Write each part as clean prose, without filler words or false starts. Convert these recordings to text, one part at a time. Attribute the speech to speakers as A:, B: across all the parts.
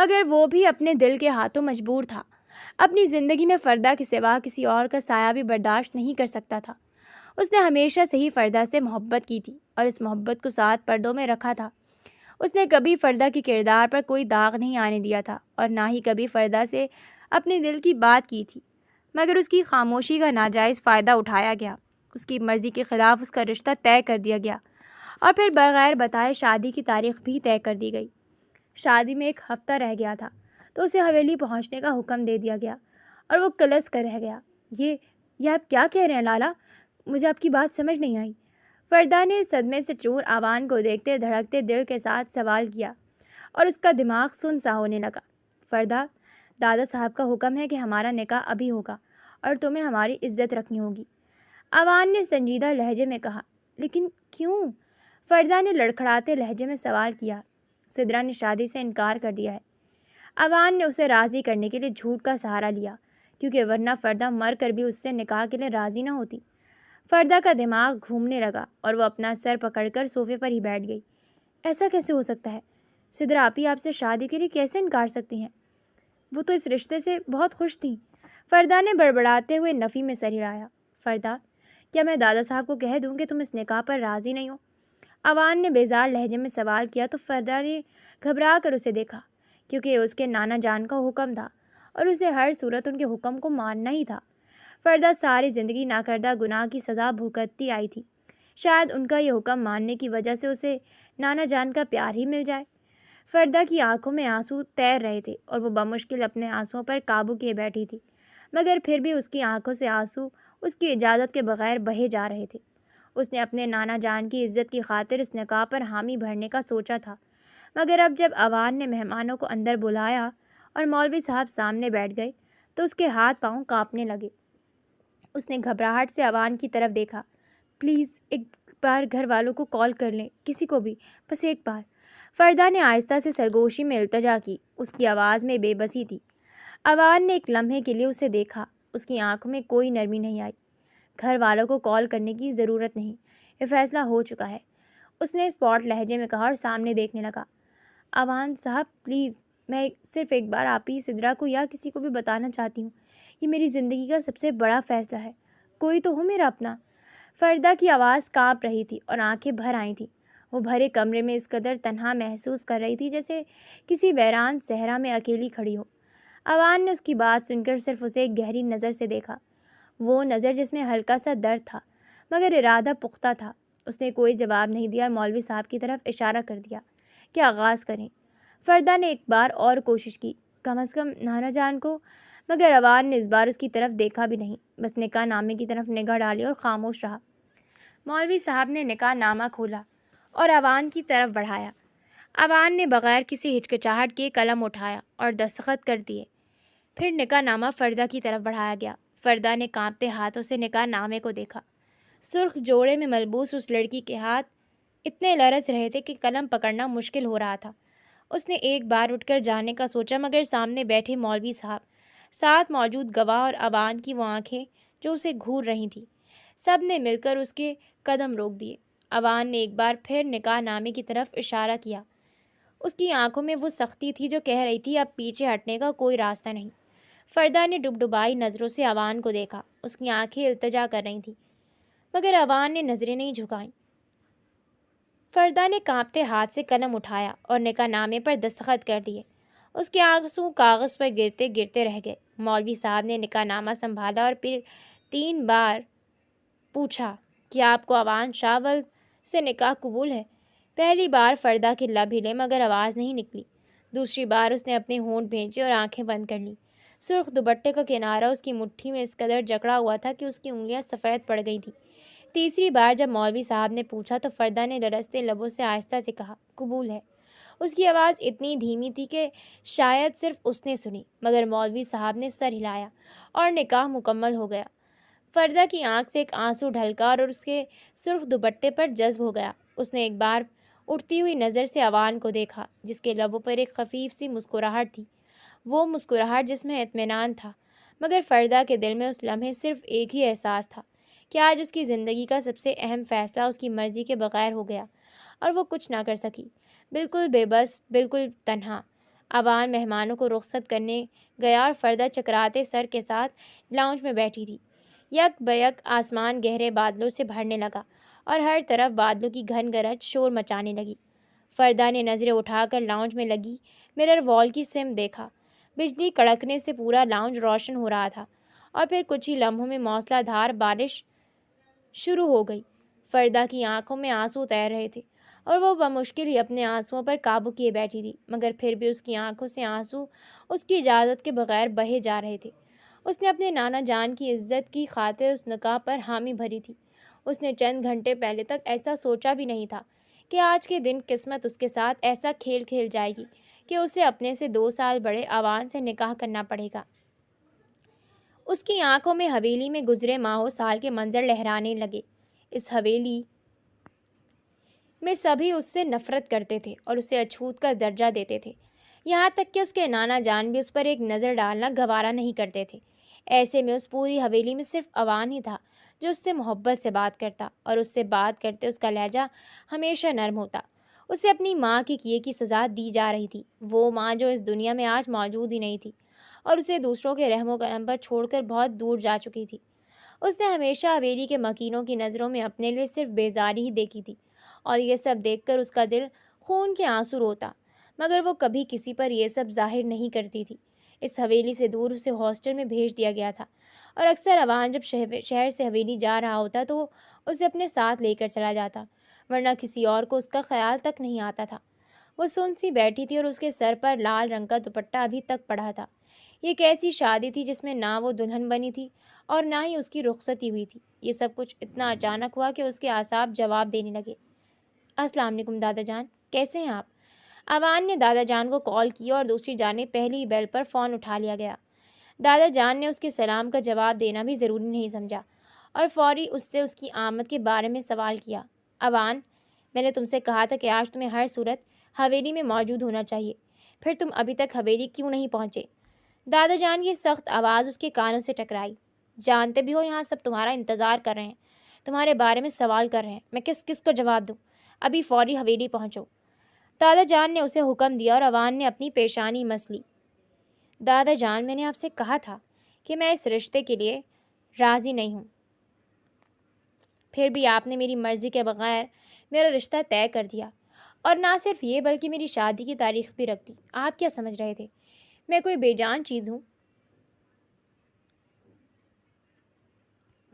A: مگر وہ بھی اپنے دل کے ہاتھوں مجبور تھا۔ اپنی زندگی میں فردہ کے سوا کسی اور کا سایہ بھی برداشت نہیں کر سکتا تھا۔ اس نے ہمیشہ سے ہی فردہ سے محبت کی تھی اور اس محبت کو 7 پردوں میں رکھا تھا۔ اس نے کبھی فردہ کے کردار پر کوئی داغ نہیں آنے دیا تھا اور نہ ہی کبھی فردہ سے اپنے دل کی بات کی تھی، مگر اس کی خاموشی کا ناجائز فائدہ اٹھایا گیا۔ اس کی مرضی کے خلاف اس کا رشتہ طے کر دیا گیا اور پھر بغیر بتائے شادی کی تاریخ بھی طے کر دی گئی۔ شادی میں 1 ہفتہ رہ گیا تھا تو اسے حویلی پہنچنے کا حکم دے دیا گیا اور وہ کلس کر رہ گیا۔ یہ آپ کیا کہہ رہے ہیں لالا؟ مجھے آپ کی بات سمجھ نہیں آئی۔ فردہ نے صدمے سے چور آوان کو دیکھتے دھڑکتے دل کے ساتھ سوال کیا اور اس کا دماغ سن سا ہونے لگا۔ فردہ، دادا صاحب کا حکم ہے کہ ہمارا نکاح ابھی ہوگا اور تمہیں ہماری عزت رکھنی ہوگی، آوان نے سنجیدہ لہجے میں کہا۔ لیکن کیوں؟ فردہ نے لڑکھڑاتے لہجے میں سوال کیا۔ سدرا نے شادی سے انکار کر دیا ہے۔ آوان نے اسے راضی کرنے کے لیے جھوٹ کا سہارا لیا، کیونکہ ورنہ فردہ مر کر بھی اس سے نکاح کے لیے راضی نہ ہوتی۔ فردہ کا دماغ گھومنے لگا اور وہ اپنا سر پکڑ کر صوفے پر ہی بیٹھ گئی۔ ایسا کیسے ہو سکتا ہے؟ سدرا آپی آپ سے شادی کے لیے کیسے انکار سکتی ہیں؟ وہ تو اس رشتے سے بہت خوش تھیں۔ فردہ نے بڑبڑاتے ہوئے نفی میں سر ہلایا۔ فردہ، کیا میں دادا صاحب کو کہہ دوں کہ تم اس نکاح پر راضی نہیں ہو؟ آوان نے بیزار لہجے میں سوال کیا تو فردہ نے گھبرا کر اسے دیکھا، کیونکہ یہ اس کے نانا جان کا حکم تھا اور اسے ہر صورت ان کے حکم کو ماننا ہی تھا۔ فردہ ساری زندگی ناکردہ گناہ کی سزا بھگتتی آئی تھی، شاید ان کا یہ حکم ماننے کی وجہ سے اسے نانا جان کا پیار ہی مل جائے۔ فردہ کی آنکھوں میں آنسو تیر رہے تھے اور وہ بمشکل اپنے آنسوؤں پر قابو کیے بیٹھی تھی، مگر پھر بھی اس کی آنکھوں سے آنسو اس کی اجازت کے بغیر بہے جا رہے تھے۔ اس نے اپنے نانا جان کی عزت کی خاطر اس نکاح پر حامی بھرنے کا سوچا تھا، مگر اب جب آوان نے مہمانوں کو اندر بلایا اور مولوی صاحب سامنے بیٹھ گئے تو اس کے ہاتھ پاؤں کانپنے لگے۔ اس نے گھبراہٹ سے آوان کی طرف دیکھا۔ پلیز ایک بار گھر والوں کو کال کر لیں، کسی کو بھی، بس ایک بار۔ فردہ نے آہستہ سے سرگوشی میں التجا کی۔ اس کی آواز میں بے بسی تھی۔ آوان نے ایک لمحے کے لیے اسے دیکھا۔ اس کی آنکھوں میں کوئی نرمی نہیں آئی۔ گھر والوں کو کال کرنے کی ضرورت نہیں، یہ فیصلہ ہو چکا ہے، اس نے اسپاٹ لہجے میں کہا اور سامنے دیکھنے لگا۔ آوان صاحب پلیز، میں صرف ایک بار آپ ہی سدرا کو یا کسی کو بھی بتانا چاہتی ہوں، یہ میری زندگی کا سب سے بڑا فیصلہ ہے، کوئی تو ہو میرا اپنا۔ فردہ کی آواز کانپ رہی تھی اور آنکھیں بھر آئی تھیں۔ وہ بھرے کمرے میں اس قدر تنہا محسوس کر رہی تھی جیسے کسی ویران صحرا میں اکیلی کھڑی ہو۔ آوان نے اس کی بات سن کر صرف اسے ایک گہری نظر سے دیکھا، وہ نظر جس میں ہلکا سا درد تھا مگر ارادہ پختہ تھا۔ اس نے کوئی جواب نہیں دیا اور مولوی صاحب کی طرف اشارہ کر دیا کہ آغاز کریں۔ فردہ نے ایک بار اور کوشش کی، کم از کم نانا جان کو، مگر آوان نے اس بار اس کی طرف دیکھا بھی نہیں، بس نکاح نامے کی طرف نگاہ ڈالی اور خاموش رہا۔ مولوی صاحب نے نکاح نامہ کھولا اور آوان کی طرف بڑھایا۔ آوان نے بغیر کسی ہچکچاہٹ کے قلم اٹھایا اور دستخط کر دیے۔ پھر نکاح نامہ فردہ کی طرف بڑھایا گیا۔ فردہ نے کانپتے ہاتھوں سے نکاح نامے کو دیکھا۔ سرخ جوڑے میں ملبوس اس لڑکی کے ہاتھ اتنے لرز رہے تھے کہ قلم پکڑنا مشکل ہو رہا تھا۔ اس نے ایک بار اٹھ کر جانے کا سوچا، مگر سامنے بیٹھے مولوی صاحب، ساتھ موجود گواہ اور آوان کی وہ آنکھیں جو اسے گھور رہی تھیں، سب نے مل کر اس کے قدم روک دیے۔ آوان نے ایک بار پھر نکاح نامے کی طرف اشارہ کیا۔ اس کی آنکھوں میں وہ سختی تھی جو کہہ رہی تھی اب پیچھے ہٹنے کا کوئی راستہ نہیں۔ فردہ نے ڈبڈبائی نظروں سے آوان کو دیکھا۔ اس کی آنکھیں التجا کر رہی تھیں، مگر آوان نے نظریں نہیں جھکائیں۔ فردہ نے کانپتے ہاتھ سے قلم اٹھایا اور نکاح نامے پر دستخط کر دیے۔ اس کے آنسو کاغذ پر گرتے گرتے رہ گئے۔ مولوی صاحب نے نکاح نامہ سنبھالا اور پھر 3 بار پوچھا، کیا آپ کو آوان شاہ ولد سے نکاح قبول ہے؟ پہلی بار فردہ کے لب ہلے مگر آواز نہیں نکلی۔ دوسری بار اس نے اپنے ہونٹ بھینچے اور آنکھیں بند کر لیں۔ سرخ دوپٹے کا کنارہ اس کی مٹھی میں اس قدر جکڑا ہوا تھا کہ اس کی انگلیاں سفید پڑ گئی تھیں۔ تیسری بار جب مولوی صاحب نے پوچھا تو فردہ نے لرزتے لبوں سے آہستہ سے کہا، قبول ہے۔ اس کی آواز اتنی دھیمی تھی کہ شاید صرف اس نے سنی، مگر مولوی صاحب نے سر ہلایا اور نکاح مکمل ہو گیا۔ فردہ کی آنکھ سے ایک آنسو ڈھلکا اور اس کے سرخ دوپٹے پر جذب ہو گیا۔ اس نے ایک بار اٹھتی ہوئی نظر سے آوان کو دیکھا، جس کے لبوں پر ایک خفیف سی مسکراہٹ تھی، وہ مسکراہٹ جس میں اطمینان تھا، مگر فردہ کے دل میں اس لمحے صرف ایک ہی احساس تھا کہ آج اس کی زندگی کا سب سے اہم فیصلہ اس کی مرضی کے بغیر ہو گیا اور وہ کچھ نہ کر سکی، بالکل بے بس، بالکل تنہا۔ اوان مہمانوں کو رخصت کرنے گیا اور فردہ چکراتے سر کے ساتھ لاؤنج میں بیٹھی تھی۔ یک بیک آسمان گہرے بادلوں سے بھرنے لگا اور ہر طرف بادلوں کی گھن گرج شور مچانے لگی۔ فردہ نے نظریں اٹھا کر لاؤنج میں لگی مرر وال کی سمت دیکھا۔ بجلی کڑکنے سے پورا لاؤنج روشن ہو رہا تھا اور پھر کچھ ہی لمحوں میں موسلا دھار بارش شروع ہو گئی۔ فردہ کی آنکھوں میں آنسو تیر رہے تھے اور وہ بمشکل ہی اپنے آنسوؤں پر قابو کیے بیٹھی تھی، مگر پھر بھی اس کی آنکھوں سے آنسو اس کی اجازت کے بغیر بہے جا رہے تھے۔ اس نے اپنے نانا جان کی عزت کی خاطر اس نکاح پر حامی بھری تھی۔ اس نے چند گھنٹے پہلے تک ایسا سوچا بھی نہیں تھا کہ آج کے دن قسمت اس کے ساتھ ایسا کھیل کھیل جائے گی کہ اسے اپنے سے 2 سال بڑے اوان سے نکاح کرنا پڑے گا۔ اس کی آنکھوں میں حویلی میں گزرے ماہوں سال کے منظر لہرانے لگے۔ اس حویلی میں سبھی اس سے نفرت کرتے تھے اور اسے اچھوت کا درجہ دیتے تھے، یہاں تک کہ اس کے نانا جان بھی اس پر ایک نظر ڈالنا گوارا نہیں کرتے تھے۔ ایسے میں اس پوری حویلی میں صرف اوان ہی تھا جو اس سے محبت سے بات کرتا، اور اس سے بات کرتے اس کا لہجہ ہمیشہ نرم ہوتا۔ اسے اپنی ماں کے کیے کی سزا دی جا رہی تھی، وہ ماں جو اس دنیا میں آج موجود ہی نہیں تھی اور اسے دوسروں کے رحم و کرم پر چھوڑ کر بہت دور جا چکی تھی۔ اس نے ہمیشہ حویلی کے مکینوں کی نظروں میں اپنے لیے صرف بیزاری ہی دیکھی تھی، اور یہ سب دیکھ کر اس کا دل خون کے آنسو روتا، مگر وہ کبھی کسی پر یہ سب ظاہر نہیں کرتی تھی۔ اس حویلی سے دور اسے ہاسٹل میں بھیج دیا گیا تھا، اور اکثر اوان جب شہر سے حویلی جا رہا ہوتا تو اسے اپنے ساتھ لے کر چلا جاتا، ورنہ کسی اور کو اس کا خیال تک نہیں آتا تھا۔ وہ سن سی بیٹھی تھی اور اس کے سر پر لال رنگ کا دوپٹہ ابھی تک پڑا تھا۔ یہ ایک ایسی شادی تھی جس میں نہ وہ دلہن بنی تھی اور نہ ہی اس کی رخصتی ہوئی تھی۔ یہ سب کچھ اتنا اچانک ہوا کہ اس کے اعصاب جواب دینے لگے۔ السلام علیکم دادا جان، کیسے ہیں آپ؟ اوان نے دادا جان کو کال کی اور دوسری جانب پہلی بیل پر فون اٹھا لیا گیا۔ دادا جان نے اس کے سلام کا جواب دینا بھی ضروری نہیں سمجھا اور فوری اس سے اس کی آمد کے بارے میں سوال کیا۔ اوان، میں نے تم سے کہا تھا کہ آج تمہیں ہر صورت حویلی میں موجود ہونا چاہیے، پھر تم ابھی تک حویلی کیوں نہیں پہنچے؟ دادا جان کی سخت آواز اس کے کانوں سے ٹکرائی۔ جانتے بھی ہو یہاں سب تمہارا انتظار کر رہے ہیں، تمہارے بارے میں سوال کر رہے ہیں، میں کس کو جواب دوں؟ ابھی فوری حویلی پہنچو۔ دادا جان نے اسے حکم دیا اور اوان نے اپنی پیشانی مس لی۔ دادا جان، میں نے آپ سے کہا تھا کہ میں اس رشتے کے لیے راضی نہیں ہوں، پھر بھی آپ نے میری مرضی کے بغیر میرا رشتہ طے کر دیا، اور نہ صرف یہ بلکہ میری شادی کی تاریخ بھی رکھ دی۔ آپ کیا سمجھ رہے تھے میں کوئی بے جان چیز ہوں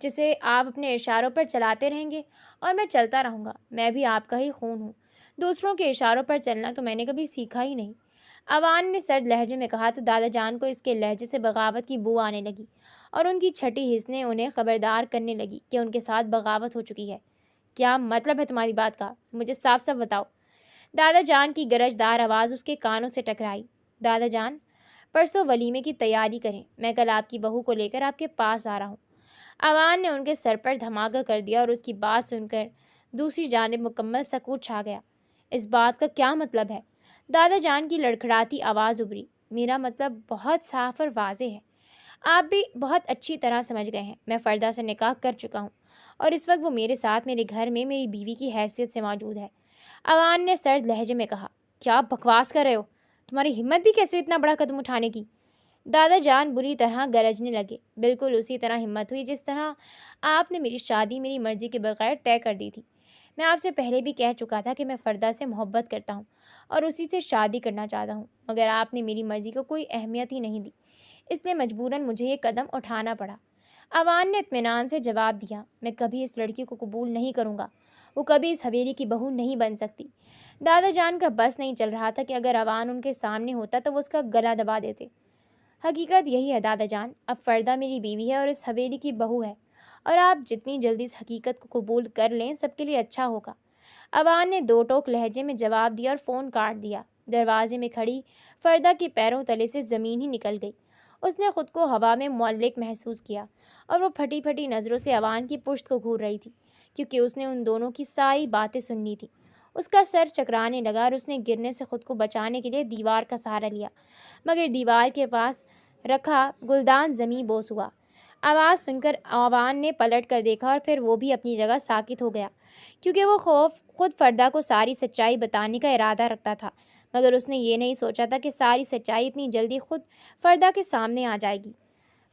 A: جسے آپ اپنے اشاروں پر چلاتے رہیں گے اور میں چلتا رہوں گا؟ میں بھی آپ کا ہی خون ہوں، دوسروں کے اشاروں پر چلنا تو میں نے کبھی سیکھا ہی نہیں۔ اوان نے سرد لہجے میں کہا تو دادا جان کو اس کے لہجے سے بغاوت کی بو آنے لگی اور ان کی چھٹی حسنیں انہیں خبردار کرنے لگی کہ ان کے ساتھ بغاوت ہو چکی ہے۔ کیا مطلب ہے تمہاری بات کا؟ مجھے صاف صاف بتاؤ۔ دادا جان کی گرج دار آواز اس کے کانوں سے ٹکرائی۔ دادا جان، پرسوں ولیمے کی تیاری کریں، میں کل آپ کی بہو کو لے کر آپ کے پاس آ رہا ہوں۔ اوان نے ان کے سر پر دھماکہ کر دیا اور اس کی بات سن کر دوسری جانب مکمل سکوت چھا گیا۔ اس بات کا کیا مطلب ہے؟ دادا جان کی لڑکھڑاتی آواز ابھری۔ میرا مطلب بہت صاف اور واضح ہے، آپ بھی بہت اچھی طرح سمجھ گئے ہیں۔ میں فردہ سے نکاح کر چکا ہوں اور اس وقت وہ میرے ساتھ میرے گھر میں میری بیوی کی حیثیت سے موجود ہے۔ اوان نے سرد لہجے میں کہا۔ کیا بکواس کر رہے ہو؟ تمہاری ہمت بھی کیسے اتنا بڑا قدم اٹھانے کی؟ دادا جان بری طرح گرجنے لگے۔ بالکل اسی طرح ہمت ہوئی جس طرح آپ نے میری شادی میری مرضی کے بغیر طے کر دی تھی۔ میں آپ سے پہلے بھی کہہ چکا تھا کہ میں فردہ سے محبت کرتا ہوں اور اسی سے شادی کرنا چاہتا ہوں، مگر آپ نے میری مرضی کو کوئی اہمیت ہی نہیں دی، اس لیے مجبوراً مجھے یہ قدم اٹھانا پڑا۔ اوان نے اطمینان سے جواب دیا۔ میں کبھی اس لڑکی کو قبول نہیں کروں گا، وہ کبھی اس حویلی کی بہو نہیں بن سکتی۔ دادا جان کا بس نہیں چل رہا تھا کہ اگر اوان ان کے سامنے ہوتا تو وہ اس کا گلا دبا دیتے۔ حقیقت یہی ہے دادا جان، اب فردہ میری بیوی ہے اور اس حویلی کی بہو ہے، اور آپ جتنی جلدی اس حقیقت کو قبول کر لیں سب کے لیے اچھا ہوگا۔ اوان نے دو ٹوک لہجے میں جواب دیا اور فون کاٹ دیا۔ دروازے میں کھڑی فردہ کے پیروں تلے سے زمین ہی نکل گئی۔ اس نے خود کو ہوا میں معلق محسوس کیا اور وہ پھٹی پھٹی نظروں سے اوان کی پشت کو گھور رہی تھی، کیونکہ اس نے ان دونوں کی ساری باتیں سننی تھی۔ اس کا سر چکرانے لگا اور اس نے گرنے سے خود کو بچانے کے لیے دیوار کا سہارا لیا، مگر دیوار کے پاس رکھا گلدان زمین بوس ہوا۔ آواز سن کر اوان نے پلٹ کر دیکھا اور پھر وہ بھی اپنی جگہ ساکت ہو گیا، کیونکہ وہ خود فردہ کو ساری سچائی بتانے کا ارادہ رکھتا تھا،
B: مگر اس نے یہ نہیں سوچا تھا کہ ساری سچائی اتنی جلدی خود فردا کے سامنے آ جائے گی۔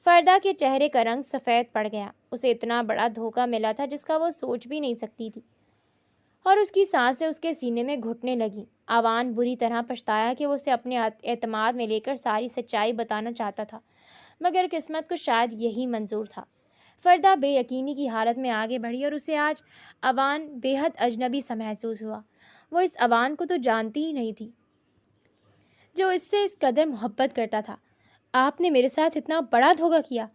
B: فردا کے چہرے کا رنگ سفید پڑ گیا۔ اسے اتنا بڑا دھوکہ ملا تھا جس کا وہ سوچ بھی نہیں سکتی تھی، اور اس کی سانسیں اس کے سینے میں گھٹنے لگیں۔ آوان بری طرح پچھتایا کہ وہ اسے اپنے اعتماد میں لے کر ساری سچائی بتانا چاہتا تھا، مگر قسمت کو شاید یہی منظور تھا۔ فردا بے یقینی کی حالت میں آگے بڑھی اور اسے آج آوان بے حد اجنبی سا محسوس ہوا۔ وہ اس آوان کو تو جانتی ہی نہیں تھی جو اس سے اس قدر محبت کرتا تھا۔ آپ نے میرے ساتھ اتنا بڑا دھوکہ کیا؟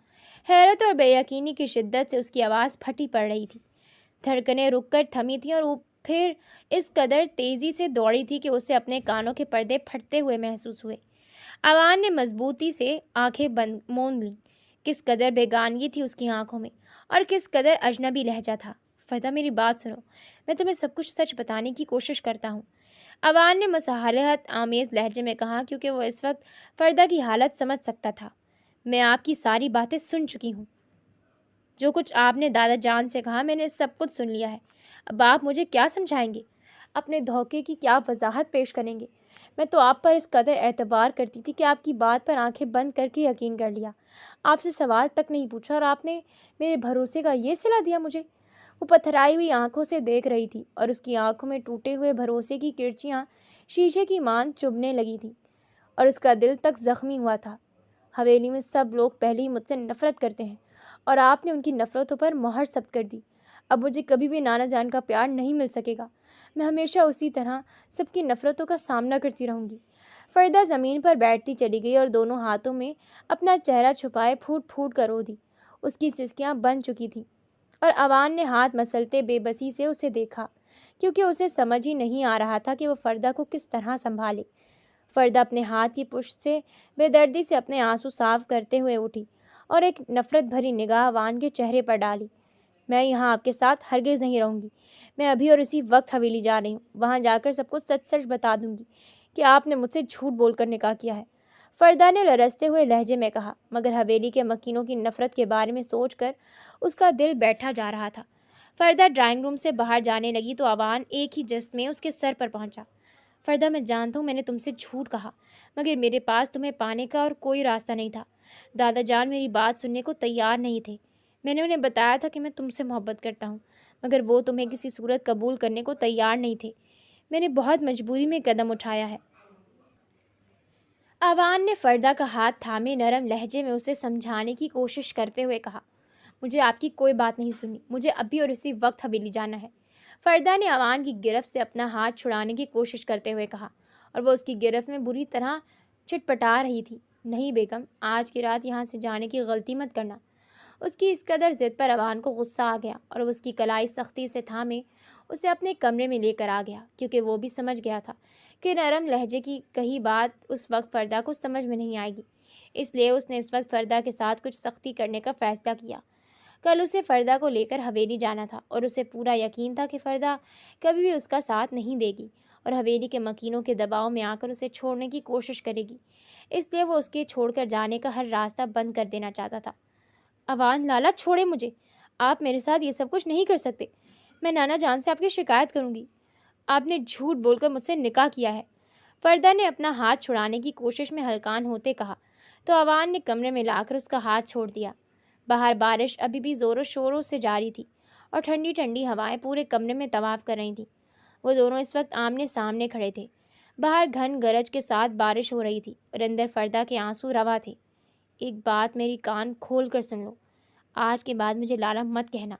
B: حیرت اور بے یقینی کی شدت سے اس کی آواز پھٹی پڑ رہی تھی۔ دھڑکنیں رک کر تھمی تھیں اور پھر اس قدر تیزی سے دوڑی تھی کہ اسے اپنے کانوں کے پردے پھٹتے ہوئے محسوس ہوئے۔ آوان نے مضبوطی سے آنکھیں موند لیں۔ کس قدر بیگانگی تھی اس کی آنکھوں میں، اور کس قدر اجنبی لہجہ تھا۔ فردا میری بات سنو، میں تمہیں سب کچھ سچ بتانے کی کوشش کرتا ہوں، آوان نے مصالحت آمیز لہجے میں کہا، کیونکہ وہ اس وقت فردا کی حالت سمجھ سکتا تھا۔ میں آپ کی ساری باتیں سن چکی ہوں۔ جو کچھ آپ نے دادا جان سے کہا میں نے سب کچھ سن لیا ہے۔ اب آپ مجھے کیا سمجھائیں گے؟ اپنے دھوکے کی کیا وضاحت پیش کریں گے؟ میں تو آپ پر اس قدر اعتبار کرتی تھی کہ آپ کی بات پر آنکھیں بند کر کے یقین کر لیا۔ آپ سے سوال تک نہیں پوچھا اور آپ نے میرے بھروسے کا یہ صلہ دیا مجھے۔ وہ پتھرائی ہوئی آنکھوں سے دیکھ رہی تھی اور اس کی آنکھوں میں ٹوٹے ہوئے بھروسے کی کرچیاں شیشے کی مان چبھنے لگی تھیں اور اس کا دل تک زخمی ہوا تھا۔ حویلی میں سب لوگ پہلے ہی مجھ سے نفرت کرتے ہیں اور آپ نے ان کی نفرتوں پر مہر ثبت کر دی۔ اب مجھے کبھی بھی نانا جان کا پیار نہیں مل سکے گا۔ میں ہمیشہ اسی طرح سب کی نفرتوں کا سامنا کرتی رہوں گی۔ فردا زمین پر بیٹھتی چلی گئی اور دونوں ہاتھوں میں اپنا چہرہ چھپائے پھوٹ پھوٹ کر رو دی۔ اس کی سسکیاں بند چکی تھیں اور آوان نے ہاتھ مسلتے بے بسی سے اسے دیکھا، کیونکہ اسے سمجھ ہی نہیں آ رہا تھا کہ وہ فردا کو کس طرح سنبھالے۔ فردا اپنے ہاتھ کی پشت سے بے دردی سے اپنے آنسو صاف کرتے ہوئے اٹھی اور ایک نفرت بھری نگاہ آوان کے چہرے پر ڈالی۔ میں یہاں آپ کے ساتھ ہرگز نہیں رہوں گی۔ میں ابھی اور اسی وقت حویلی جا رہی ہوں۔ وہاں جا کر سب کو سچ سچ بتا دوں گی کہ آپ نے مجھ سے جھوٹ بول کر نکاح کیا ہے، فردا نے لرزتے ہوئے لہجے میں کہا، مگر حویلی کے مکینوں کی نفرت کے بارے میں سوچ کر اس کا دل بیٹھا جا رہا تھا۔ فردا ڈرائنگ روم سے باہر جانے لگی تو آوان ایک ہی جست میں اس کے سر پر پہنچا۔ فردا میں جانتا ہوں میں نے تم سے جھوٹ کہا، مگر میرے پاس تمہیں پانے کا اور کوئی راستہ نہیں تھا۔ دادا جان میری بات سننے کو تیار نہیں تھے۔ میں نے انہیں بتایا تھا کہ میں تم سے محبت کرتا ہوں، مگر وہ تمہیں کسی صورت قبول کرنے کو تیار نہیں تھے۔ میں نے بہت مجبوری میں قدم اٹھایا ہے۔ آوان نے فردا کا ہاتھ تھامے نرم لہجے میں اسے سمجھانے کی کوشش کرتے ہوئے کہا، مجھے آپ کی کوئی بات نہیں سنی، مجھے ابھی اور اسی وقت حویلی جانا ہے۔ فردا نے آوان کی گرفت سے اپنا ہاتھ چھڑانے کی کوشش کرتے ہوئے کہا، اور وہ اس کی گرفت میں بری طرح چٹپٹا رہی تھی۔ نہیں بیگم، آج کی رات یہاں سے جانے کی غلطی مت کرنا۔ اس کی اس قدر ضد پر آوان کو غصہ آ گیا اور وہ اس کی کلائی سختی سے تھامے اسے اپنے کمرے میں لے کر آ گیا، کیونکہ وہ بھی سمجھ گیا تھا کہ نرم لہجے کی کہی بات اس وقت فردا کو سمجھ میں نہیں آئے گی۔ اس لیے اس نے اس وقت فردا کے ساتھ کچھ سختی کرنے کا فیصلہ کیا۔ کل اسے فردا کو لے کر حویلی جانا تھا اور اسے پورا یقین تھا کہ فردا کبھی بھی اس کا ساتھ نہیں دے گی اور حویلی کے مکینوں کے دباؤ میں آ کر اسے چھوڑنے کی کوشش کرے گی۔ اس لیے وہ اس کے چھوڑ کر جانے کا ہر راستہ بند کر دینا چاہتا تھا۔ آوان لالا، چھوڑے مجھے، آپ میرے ساتھ یہ سب کچھ نہیں کر سکتے۔ میں نانا جان سے آپ کی شکایت کروں گی۔ آپ نے جھوٹ بول کر مجھ سے نکاح کیا ہے۔ فردا نے اپنا ہاتھ چھڑانے کی کوشش میں ہلکان ہوتے کہا تو آوان نے کمرے میں لا کر اس کا ہاتھ چھوڑ دیا۔ باہر بارش ابھی بھی زور و شوروں سے جاری تھی اور ٹھنڈی ٹھنڈی ہوائیں پورے کمرے میں طواف کر رہی تھیں۔ وہ دونوں اس وقت آمنے سامنے کھڑے تھے۔ باہر گھن گرج کے ساتھ بارش ہو رہی تھی اور اندر فردا کے آنسو روا تھے۔ ایک بات میری کان کھول کر سن لو، آج کے بعد مجھے لالا مت کہنا۔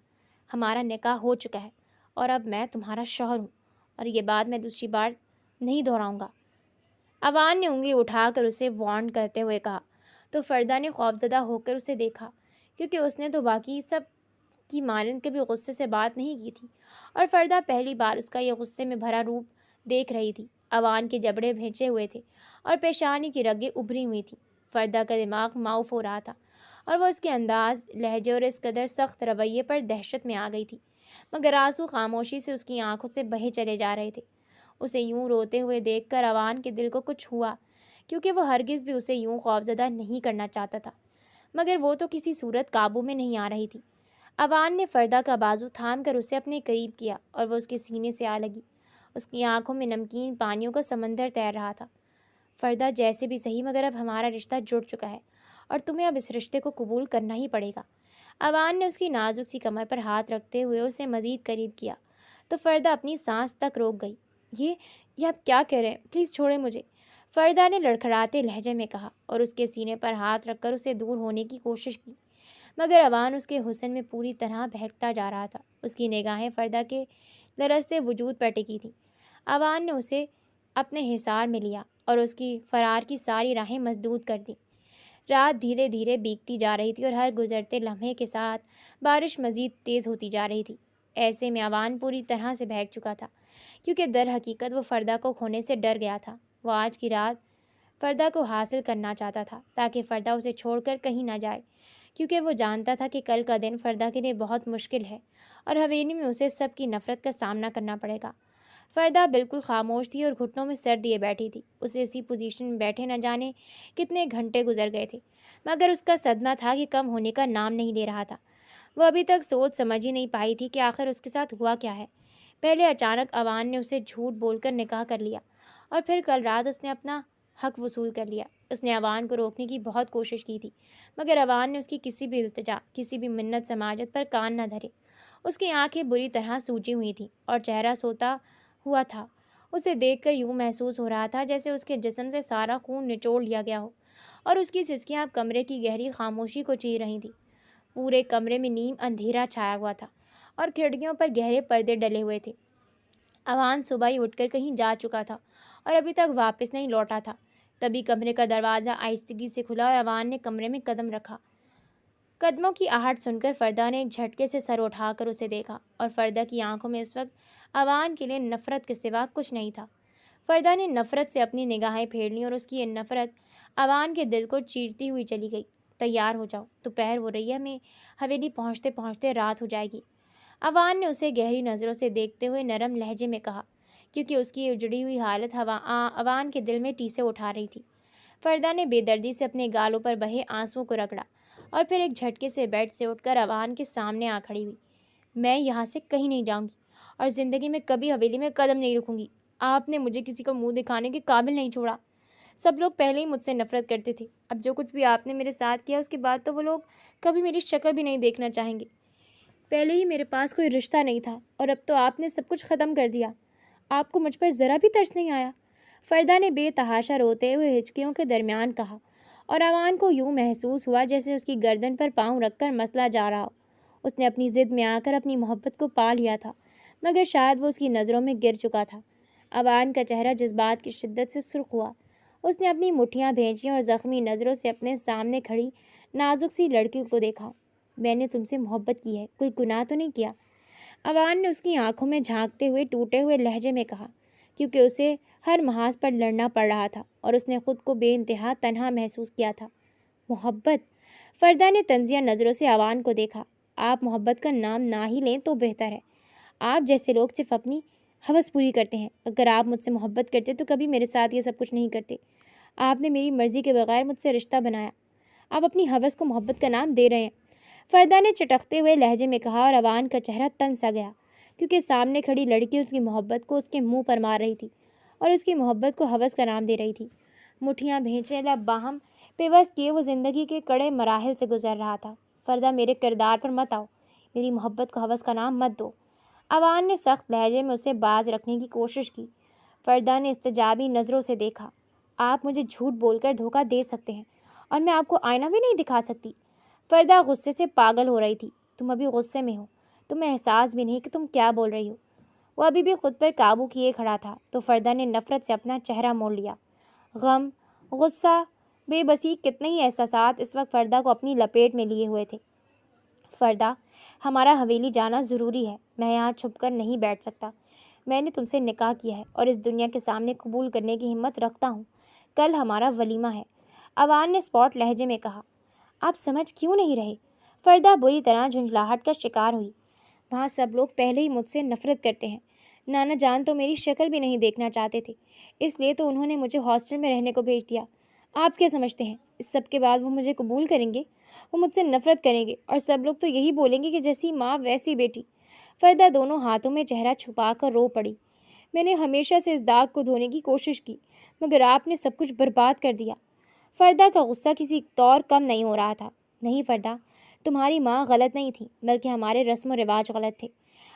B: ہمارا نکاح ہو چکا ہے اور اب میں تمہارا شوہر ہوں، اور یہ بات میں دوسری بار نہیں دہراؤں گا۔ آوان نے انگلی اٹھا کر اسے وارن کرتے ہوئے کہا تو فردا نے خوفزدہ ہو کر اسے دیکھا، کیونکہ اس نے تو باقی سب کی مانند کبھی غصے سے بات نہیں کی تھی، اور فردا پہلی بار اس کا یہ غصے میں بھرا روپ دیکھ رہی تھی۔ آوان کے جبڑے بھینچے ہوئے تھے اور پیشانی کی رگیں ابھری ہوئی تھیں۔ فردا کا دماغ معاف ہو رہا تھا اور وہ اس کے انداز، لہجے اور اس قدر سخت رویے پر دہشت میں آ گئی تھی، مگر آنسو خاموشی سے اس کی آنکھوں سے بہے چلے جا رہے تھے۔ اسے یوں روتے ہوئے دیکھ کر آوان کے دل کو کچھ ہوا، کیونکہ وہ ہرگز بھی اسے یوں خوفزدہ نہیں کرنا چاہتا تھا، مگر وہ تو کسی صورت قابو میں نہیں آ رہی تھی۔ آوان نے فردا کا بازو تھام کر اسے اپنے قریب کیا اور وہ اس کے سینے سے آ لگی۔
A: اس کی آنکھوں میں نمکین پانیوں کا سمندر تیر رہا تھا۔ فردہ، جیسے بھی صحیح، مگر اب ہمارا رشتہ جڑ چکا ہے اور تمہیں اب اس رشتے کو قبول کرنا ہی پڑے گا۔ اوان نے اس کی نازک سی کمر پر ہاتھ رکھتے ہوئے اسے مزید قریب کیا تو فردہ اپنی سانس تک روک گئی۔ یہ آپ کیا کہہ رہے ہیں؟ پلیز چھوڑیں مجھے، فردہ نے لڑکھڑاتے لہجے میں کہا اور اس کے سینے پر ہاتھ رکھ کر اسے دور ہونے کی کوشش کی، مگر اوان اس کے حسن میں پوری طرح بہکتا جا رہا تھا۔ اس کی نگاہیں فردہ کے لرزتے وجود پر ٹکی تھیں۔ اوان نے اسے اپنے حصار میں لیا اور اس کی فرار کی ساری راہیں مسدود کر دیں۔ رات دھیرے دھیرے بیتتی جا رہی تھی اور ہر گزرتے لمحے کے ساتھ بارش مزید تیز ہوتی جا رہی تھی۔ ایسے میں اوان پوری طرح سے بہک چکا تھا، کیونکہ در حقیقت وہ فردہ کو کھونے سے ڈر گیا تھا۔ وہ آج کی رات فردہ کو حاصل کرنا چاہتا تھا تاکہ فردہ اسے چھوڑ کر کہیں نہ جائے، کیونکہ وہ جانتا تھا کہ کل کا دن فردہ کے لیے بہت مشکل ہے اور حویلی میں اسے سب کی نفرت کا سامنا کرنا پڑے گا۔ فردہ بالکل خاموش تھی اور گھٹنوں میں سر دیے بیٹھی تھی۔ اسے اسی پوزیشن میں بیٹھے نہ جانے کتنے گھنٹے گزر گئے تھے، مگر اس کا صدمہ تھا کہ کم ہونے کا نام نہیں لے رہا تھا۔ وہ ابھی تک سوچ سمجھ ہی نہیں پائی تھی کہ آخر اس کے ساتھ ہوا کیا ہے۔ پہلے اچانک اوان نے اسے جھوٹ بول کر نکاح کر لیا اور پھر کل رات اس نے اپنا حق وصول کر لیا۔ اس نے اوان کو روکنے کی بہت کوشش کی تھی، مگر اوان نے اس کی کسی بھی التجا، کسی بھی منت سماجت پر کان نہ دھرے۔ اس کی آنکھیں بری طرح سوجی ہوئی تھیں اور چہرہ سوتا ہوا تھا۔ اسے دیکھ کر یوں محسوس ہو رہا تھا جیسے اس کے جسم سے سارا خون نچوڑ لیا گیا ہو اور اس کی سسکیاں اب کمرے کی گہری خاموشی کو چیر رہی تھیں۔ پورے کمرے میں نیم اندھیرا چھایا ہوا تھا اور کھڑکیوں پر گہرے پردے ڈلے ہوئے تھے۔ اوان صبح ہی اٹھ کر کہیں جا چکا تھا اور ابھی تک واپس نہیں لوٹا تھا۔ تبھی کمرے کا دروازہ آہستگی سے کھلا اور اوان نے کمرے میں قدم رکھا۔ قدموں کی آہٹ سن کر فردہ نے ایک جھٹکے سے سر اٹھا کر اسے دیکھا اور فردہ کی آنکھوں میں اس وقت اوان کے لیے نفرت کے سوا کچھ نہیں تھا۔ فردہ نے نفرت سے اپنی نگاہیں پھیر لیں اور اس کی یہ نفرت اوان کے دل کو چیرتی ہوئی چلی گئی۔ تیار ہو جاؤ، دوپہر ہو رہی ہے، ہمیں حویلی پہنچتے پہنچتے رات ہو جائے گی، اوان نے اسے گہری نظروں سے دیکھتے ہوئے نرم لہجے میں کہا، کیونکہ اس کی اجڑی ہوئی حالت اوان کے دل میں ٹیسے اٹھا رہی تھی۔ فردہ نے بے دردی سے اپنے گالوں پر بہے آنسوؤں کو رگڑا اور پھر ایک جھٹکے سے بیڈ سے اٹھ کر اوان کے سامنے آ کھڑی ہوئی۔ میں یہاں سے کہیں نہیں جاؤں گی اور زندگی میں کبھی حویلی میں قدم نہیں رکھوں گی۔ آپ نے مجھے کسی کو منہ دکھانے کے قابل نہیں چھوڑا۔ سب لوگ پہلے ہی مجھ سے نفرت کرتے تھے، اب جو کچھ بھی آپ نے میرے ساتھ کیا اس کے بعد تو وہ لوگ کبھی میری شکل بھی نہیں دیکھنا چاہیں گے۔ پہلے ہی میرے پاس کوئی رشتہ نہیں تھا اور اب تو آپ نے سب کچھ ختم کر دیا۔ آپ کو مجھ پر ذرا بھی ترس نہیں آیا، فردہ نے بے تحاشا روتے ہوئے ہچکیوں کے درمیان کہا، اور اوان کو یوں محسوس ہوا جیسے اس کی گردن پر پاؤں رکھ کر مسلا جا رہا ہو۔ اس نے اپنی ضد میں آ کر اپنی محبت کو پا لیا تھا، مگر شاید وہ اس کی نظروں میں گر چکا تھا۔ اوان کا چہرہ جذبات کی شدت سے سرخ ہوا۔ اس نے اپنی مٹھیاں بھینچیں اور زخمی نظروں سے اپنے سامنے کھڑی نازک سی لڑکی کو دیکھا۔ میں نے تم سے محبت کی ہے، کوئی گناہ تو نہیں کیا؟ اوان نے اس کی آنکھوں میں جھانکتے ہوئے ٹوٹے ہوئے لہجے میں کہا، کیونکہ اسے ہر محاذ پر لڑنا پڑ رہا تھا اور اس نے خود کو بے انتہا تنہا محسوس کیا تھا۔ محبت؟ فردہ نے طنزیہ نظروں سے اوان کو دیکھا۔ آپ محبت کا نام نہ ہی لیں تو بہتر ہے۔ آپ جیسے لوگ صرف اپنی ہوس پوری کرتے ہیں۔ اگر آپ مجھ سے محبت کرتے تو کبھی میرے ساتھ یہ سب کچھ نہیں کرتے۔ آپ نے میری مرضی کے بغیر مجھ سے رشتہ بنایا، آپ اپنی ہوس کو محبت کا نام دے رہے ہیں، فردہ نے چٹکتے ہوئے لہجے میں کہا، اور اوان کا چہرہ تن سا گیا، کیونکہ سامنے کھڑی لڑکی اس کی محبت کو اس کے منہ پر مار رہی تھی اور اس کی محبت کو ہوس کا نام دے رہی تھی۔ مٹھیاں بھینچے، لب باہم پیوست کیے وہ زندگی کے کڑے مراحل سے گزر رہا تھا۔ فردہ، میرے کردار پر مت آؤ، میری محبت کو ہوس کا نام مت دو، اوان نے سخت لہجے میں اسے باز رکھنے کی کوشش کی۔ فردہ نے استجابی نظروں سے دیکھا، آپ مجھے جھوٹ بول کر دھوکہ دے سکتے ہیں اور میں آپ کو آئینہ بھی نہیں دکھا سکتی۔ فردہ غصے سے پاگل ہو رہی تھی۔ تم ابھی غصے میں ہو، تمہیں احساس بھی نہیں کہ تم کیا بول رہی ہو۔ وہ ابھی بھی خود پر قابو کیے کھڑا تھا تو فردہ نے نفرت سے اپنا چہرہ موڑ لیا۔ غم، غصہ، بے بسی، کتنے ہی احساسات اس وقت فردہ کو اپنی لپیٹ میں لیے ہوئے تھے۔ فردہ، ہمارا حویلی جانا ضروری ہے، میں یہاں چھپ کر نہیں بیٹھ سکتا۔ میں نے تم سے نکاح کیا ہے اور اس دنیا کے سامنے قبول کرنے کی ہمت رکھتا ہوں۔ کل ہمارا ولیمہ ہے، اوان نے اسپاٹ لہجے میں کہا۔ آپ سمجھ کیوں نہیں رہے؟ فردہ بری طرح جھنجھلاہٹ کا شکار ہوئی۔ وہاں سب لوگ پہلے ہی مجھ سے نفرت کرتے ہیں، نانا جان تو میری شکل بھی نہیں دیکھنا چاہتے تھے، اس لیے تو انہوں نے مجھے ہاسٹل میں رہنے کو بھیج دیا۔ آپ کیا سمجھتے ہیں اس سب کے بعد وہ مجھے قبول کریں گے؟ وہ مجھ سے نفرت کریں گے اور سب لوگ تو یہی بولیں گے کہ جیسی ماں ویسی بیٹی۔ فردہ دونوں ہاتھوں میں چہرہ چھپا کر رو پڑی۔ میں نے ہمیشہ سے اس داغ کو دھونے کی کوشش کی، مگر آپ نے سب کچھ برباد کر دیا۔ فردا کا غصہ کسی طور کم نہیں ہو رہا تھا۔ نہیں فردا، تمہاری ماں غلط نہیں تھی، بلکہ ہمارے رسم و رواج غلط تھے۔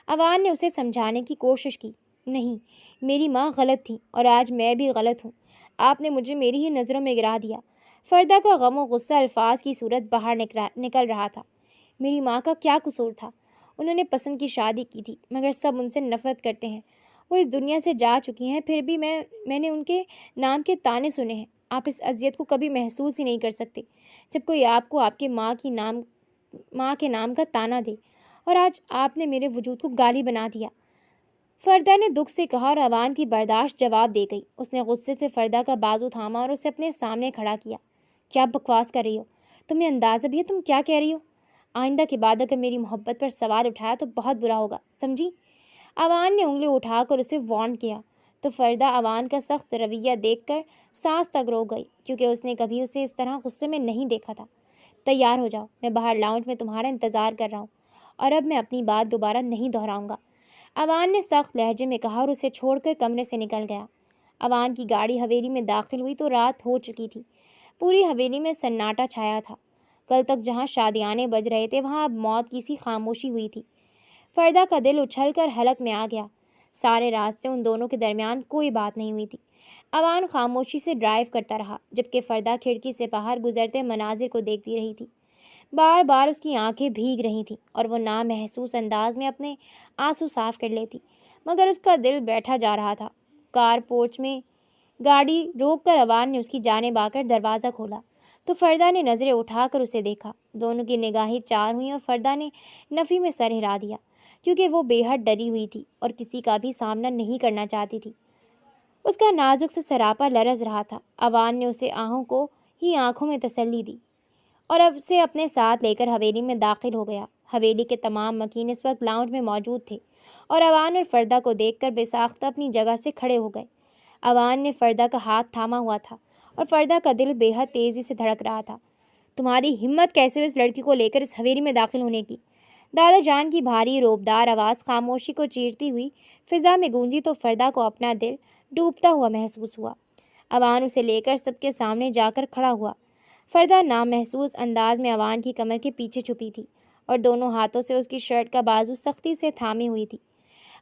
A: اوان نے اسے سمجھانے کی کوشش کی۔ نہیں، میری ماں غلط تھی اور آج میں بھی غلط ہوں۔ آپ نے مجھے میری ہی نظروں میں گرا دیا۔ فردا کا غم و غصہ الفاظ کی صورت باہر نکل رہا تھا۔ میری ماں کا کیا قصور تھا؟ انہوں نے پسند کی شادی کی تھی، مگر سب ان سے نفرت کرتے ہیں۔ وہ اس دنیا سے جا چکی ہیں، پھر بھی میں نے ان کے نام کے تانے سنے ہیں۔ آپ اس اذیت کو کبھی محسوس ہی نہیں کر سکتے جب کوئی آپ کو آپ کے ماں کے نام کا تانا دے، اور آج آپ نے میرے وجود کو گالی بنا دیا۔ فردا نے دکھ سے کہا اور اوان کی برداشت جواب دے گئی۔ اس نے غصے سے فردا کا بازو تھاما اور اسے اپنے سامنے کھڑا کیا۔ کیا بکواس کر رہی ہو؟ تمہیں اندازہ بھی ہے تم کیا کہہ رہی ہو؟ آئندہ کے بعد اگر میری محبت پر سوال اٹھایا تو بہت برا ہوگا، سمجھی؟ اوان نے انگلی اٹھا کر اسے وارن کیا تو فردا اوان کا سخت رویہ دیکھ کر سانس تک روک گئی، کیونکہ اس نے کبھی اسے اس طرح غصے میں نہیں دیکھا تھا۔ تیار ہو جاؤ، میں باہر لاؤنج میں تمہارا انتظار کر رہا ہوں، اور اب میں اپنی بات دوبارہ نہیں دہراؤں گا، اوان نے سخت لہجے میں کہا اور اسے چھوڑ کر کمرے سے نکل گیا۔ اوان کی گاڑی حویلی میں داخل ہوئی تو رات ہو چکی تھی۔ پوری حویلی میں سناٹا چھایا تھا۔ کل تک جہاں شادیانے بج رہے تھے وہاں اب موت کی سی خاموشی ہوئی تھی۔ فردا کا دل اچھل کر حلق میں آ گیا۔ سارے راستے ان دونوں کے درمیان کوئی بات نہیں ہوئی تھی۔ اوان خاموشی سے ڈرائیو کرتا رہا، جبکہ فردا کھڑکی سے باہر گزرتے مناظر کو دیکھتی رہی تھی۔ بار بار اس کی آنکھیں بھیگ رہی تھیں اور وہ نامحسوس انداز میں اپنے آنسو صاف کر لیتی، مگر اس کا دل بیٹھا جا رہا تھا۔ کار پورچ میں گاڑی روک کر اوان نے اس کی جانب آ کر دروازہ کھولا تو فردا نے نظریں اٹھا کر اسے دیکھا۔ دونوں کی نگاہیں چار ہوئیں اور فردا نے نفی میں سر ہلا دیا، کیونکہ وہ بے حد ڈری ہوئی تھی اور کسی کا بھی سامنا نہیں کرنا چاہتی تھی۔ اس کا نازک سے سراپا لرز رہا تھا۔ اوان نے اسے آہوں کو ہی آنکھوں میں تسلی دی اور اب اسے اپنے ساتھ لے کر حویلی میں داخل ہو گیا۔ حویلی کے تمام مکین اس وقت لاؤنج میں موجود تھے اور اوان اور فردا کو دیکھ کر بے ساختہ اپنی جگہ سے کھڑے ہو گئے۔ اوان نے فردا کا ہاتھ تھاما ہوا تھا اور فردا کا دل بے حد تیزی سے دھڑک رہا تھا۔ تمہاری ہمت کیسے ہوئی اس لڑکی کو لے کر اس حویلی میں داخل ہونے کی؟ دادا جان کی بھاری روبدار آواز خاموشی کو چیرتی ہوئی فضا میں گونجی تو فردا کو اپنا دل ڈوبتا ہوا محسوس ہوا۔ اوان اسے لے کر سب کے سامنے جا کر کھڑا ہوا۔ فردا نامحسوس انداز میں اوان کی کمر کے پیچھے چھپی تھی اور دونوں ہاتھوں سے اس کی شرٹ کا بازو سختی سے تھامی ہوئی تھی۔